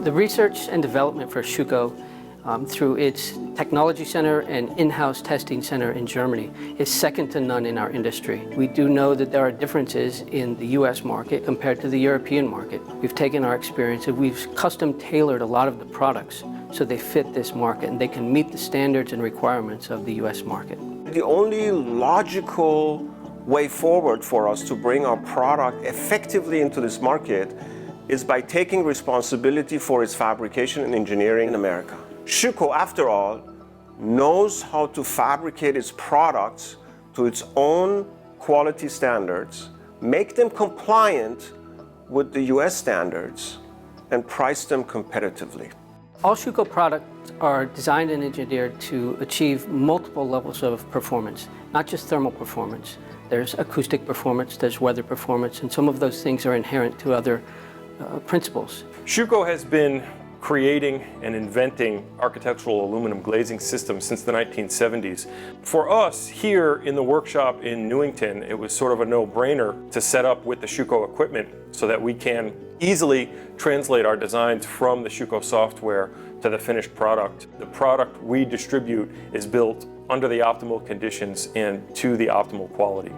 The research and development for Schüco through its technology center and in-house testing center in Germany is second to none in our industry. We do know that there are differences in the US market compared to the European market. We've taken our experience and we've custom tailored a lot of the products so they fit this market and they can meet the standards and requirements of the US market. The only logical way forward for us to bring our product effectively into this market is by taking responsibility for its fabrication and engineering in America. Schüco, after all, knows how to fabricate its products to its own quality standards, make them compliant with the US standards, and price them competitively. All Schüco products are designed and engineered to achieve multiple levels of performance, not just thermal performance. There's acoustic performance, there's weather performance, and some of those things are inherent to other principles. Schüco has been creating and inventing architectural aluminum glazing systems since the 1970s. For us here in the workshop in Newington, it was sort of a no-brainer to set up with the Schüco equipment so that we can easily translate our designs from the Schüco software to the finished product. The product we distribute is built under the optimal conditions and to the optimal quality.